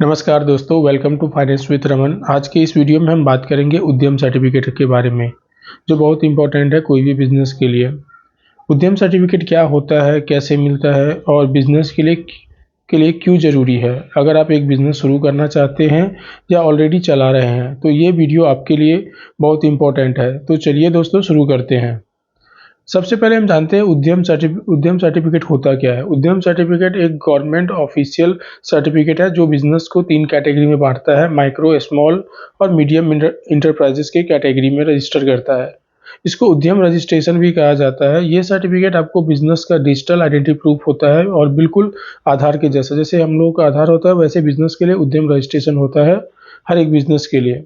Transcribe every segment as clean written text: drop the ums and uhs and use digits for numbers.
नमस्कार दोस्तों, welcome to finance with Raman. आज के इस वीडियो में हम बात करेंगे उद्यम सर्टिफिकेट के बारे में, जो बहुत इंपॉर्टेंट है कोई भी बिजनेस के लिए। उद्यम सर्टिफिकेट क्या होता है, कैसे मिलता है और बिजनेस के लिए क्यों ज़रूरी है। अगर आप एक बिजनेस शुरू करना चाहते हैं या ऑलरेडी चला रहे हैं तो ये वीडियो आपके लिए बहुत इंपॉर्टेंट है। तो चलिए दोस्तों शुरू करते हैं। सबसे पहले हम जानते हैं उद्यम सर्टिफिकेट होता क्या है। उद्यम सर्टिफिकेट एक गवर्नमेंट ऑफिशियल सर्टिफिकेट है जो बिजनेस को 3 कैटेगरी में बांटता है। माइक्रो, स्मॉल और मीडियम इंटरप्राइजेस के कैटेगरी में रजिस्टर करता है। इसको उद्यम रजिस्ट्रेशन भी कहा जाता है। ये सर्टिफिकेट आपको बिजनेस का डिजिटल आइडेंटिटी प्रूफ होता है और बिल्कुल आधार के जैसा, जैसे हम लोगों का आधार होता है वैसे बिजनेस के लिए उद्यम रजिस्ट्रेशन होता है, हर एक बिजनेस के लिए।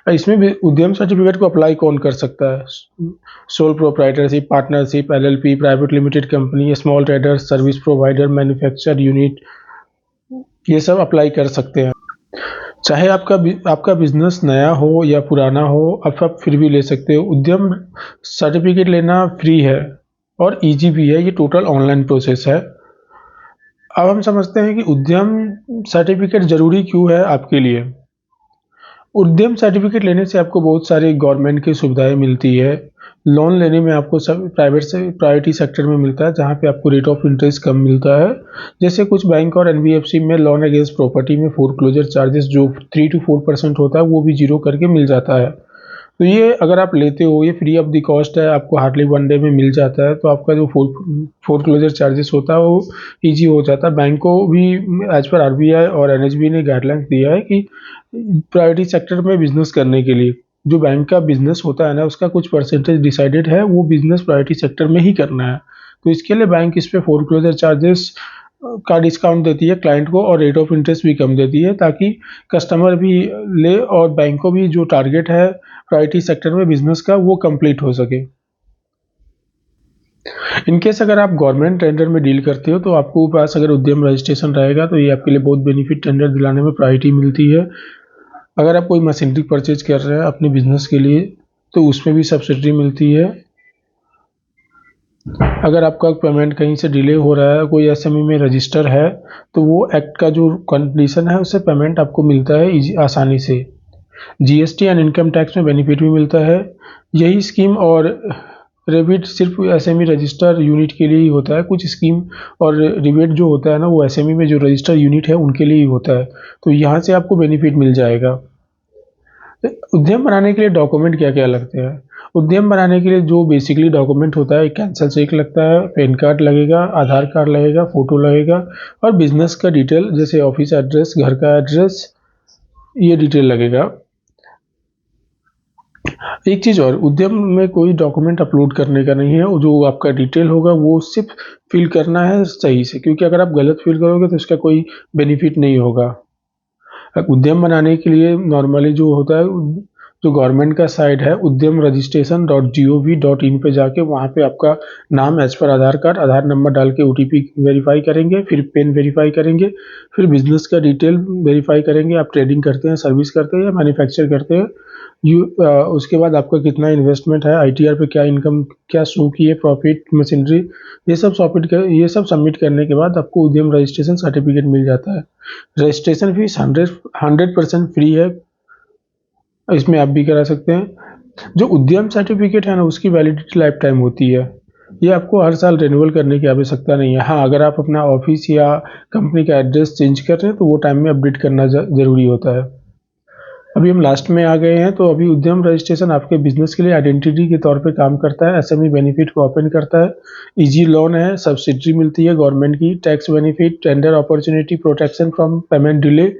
इसमें भी उद्यम सर्टिफिकेट को अप्लाई कौन कर सकता है? Sole proprietorship, partnership, LLP, private limited company, small trader, service provider, manufacture unit, ये सब अप्लाई कर सकते हैं। चाहे आपका बिजनेस नया हो या पुराना हो, आप फिर भी ले सकते हो। उद्यम सर्टिफिकेट लेना फ्री है और इजी भी है। ये टोटल ऑनलाइन प्रोसेस है। अब हम समझते हैं कि उद्यम सर्टिफिकेट जरूरी क्यों है आपके लिए। उद्यम सर्टिफिकेट लेने से आपको बहुत सारी गवर्नमेंट की सुविधाएं मिलती है। लोन लेने में आपको सब प्रायोरिटी सेक्टर में मिलता है, जहाँ पे आपको रेट ऑफ इंटरेस्ट कम मिलता है। जैसे कुछ बैंक और एनबीएफसी में लोन अगेंस्ट प्रॉपर्टी में फोरक्लोजर चार्जेस जो 3 to 4% होता है वो भी जीरो करके मिल जाता है। तो ये अगर आप लेते हो, ये फ्री ऑफ द कॉस्ट है, आपको हार्डली 1 डे में मिल जाता है। तो आपका जो फोरक्लोजर चार्जेस होता है वो ईजी हो जाता है। बैंक को भी एज पर आरबीआई और एनएचबी ने गाइडलाइंस दिया है कि प्रायोरिटी सेक्टर में बिजनेस करने के लिए जो बैंक का बिजनेस होता है ना, उसका कुछ परसेंटेज डिसाइडेड है, वो बिजनेस प्रायोरिटी सेक्टर में ही करना है। तो इसके लिए बैंक इस पे फोरक्लोजर चार्जेस का डिस्काउंट देती है क्लाइंट को और रेट ऑफ इंटरेस्ट भी कम देती है, ताकि कस्टमर भी ले और बैंक को भी जो टारगेट है प्रायोरिटी सेक्टर में बिजनेस का वो कंप्लीट हो सके। इनकेस अगर आप गवर्नमेंट टेंडर में डील करते हो तो आपको पास अगर उद्यम रजिस्ट्रेशन रहेगा तो ये आपके लिए बहुत बेनिफिट, टेंडर दिलाने में प्रायोरिटी मिलती है। अगर आप कोई मशीनरी परचेज कर रहे हैं अपने बिजनेस के लिए तो उसमें भी सब्सिडी मिलती है। अगर आपका पेमेंट कहीं से डिले हो रहा है, कोई एसएमई में रजिस्टर है, तो वो एक्ट का जो कंडीशन है उससे पेमेंट आपको मिलता है आसानी से। जीएसटी एंड इनकम टैक्स में बेनिफिट भी मिलता है। यही स्कीम और रिबेट सिर्फ एसएमई रजिस्टर यूनिट के लिए ही होता है। कुछ स्कीम और रिबेट जो होता है ना, वो एसएमई में जो रजिस्टर यूनिट है उनके लिए ही होता है। तो यहाँ से आपको बेनिफिट मिल जाएगा। उद्यम बनाने के लिए डॉक्यूमेंट क्या क्या लगते हैं? उद्यम बनाने के लिए जो बेसिकली डॉक्यूमेंट होता है, एक कैंसल चेक लगता है, पैन कार्ड लगेगा, आधार कार्ड लगेगा, फोटो लगेगा और बिजनेस का डिटेल जैसे ऑफिस एड्रेस, घर का एड्रेस, ये डिटेल लगेगा। एक चीज़ और, उद्यम में कोई डॉक्यूमेंट अपलोड करने का नहीं है। जो आपका डिटेल होगा वो सिर्फ फिल करना है सही से, क्योंकि अगर आप गलत फिल करोगे तो इसका कोई बेनिफिट नहीं होगा। उद्यम बनाने के लिए नॉर्मली जो होता है, जो गवर्नमेंट का साइट है udyam-registration.gov.in पे जाके वहाँ पे आपका नाम एज पर आधार कार्ड, आधार नंबर डाल के ओटीपी वेरीफाई करेंगे, फिर पेन वेरीफाई करेंगे, फिर बिजनेस का डिटेल वेरीफाई करेंगे। आप ट्रेडिंग करते हैं, सर्विस करते हैं या मैन्युफैक्चर करते हैं। उसके बाद आपका कितना इन्वेस्टमेंट है, आईटीआर पे क्या इनकम क्या शो की है, प्रॉफिट, मशीनरी, ये सब सबमिट करने के बाद आपको उद्यम रजिस्ट्रेशन सर्टिफिकेट मिल जाता है। रजिस्ट्रेशन फीस 100% फ्री है, इसमें आप भी करा सकते हैं। जो उद्यम सर्टिफिकेट है ना, उसकी वैलिडिटी लाइफ टाइम होती है। ये आपको हर साल रिन्यूअल करने की आवश्यकता नहीं है। हाँ, अगर आप अपना ऑफिस या कंपनी का एड्रेस चेंज कर रहे हैं तो वो टाइम में अपडेट करना जरूरी होता है। अभी हम लास्ट में आ गए हैं। तो अभी उद्यम रजिस्ट्रेशन आपके बिजनेस के लिए आइडेंटिटी के तौर पे काम करता है। एसएमई बेनिफिट को ओपन करता है, इजी लोन है, सब्सिडी मिलती है गवर्नमेंट की, tax benefit, tender opportunity, protection from payment delay,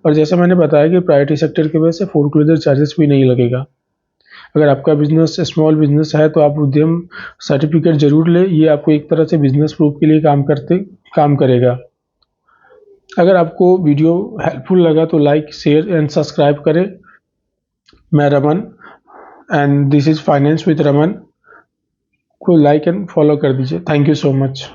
और जैसा मैंने बताया कि प्रायोरिटी सेक्टर की वजह से फोरक्लोजर चार्जेस भी नहीं लगेगा। अगर आपका बिजनेस स्मॉल बिजनेस है तो आप उद्यम सर्टिफिकेट जरूर ले। ये आपको एक तरह से बिजनेस प्रूफ के लिए काम करेगा। अगर आपको वीडियो हेल्पफुल लगा तो लाइक, शेयर एंड सब्सक्राइब करें। मैं Raman and this is finance with Raman को लाइक एंड फॉलो कर दीजिए। Thank you so much.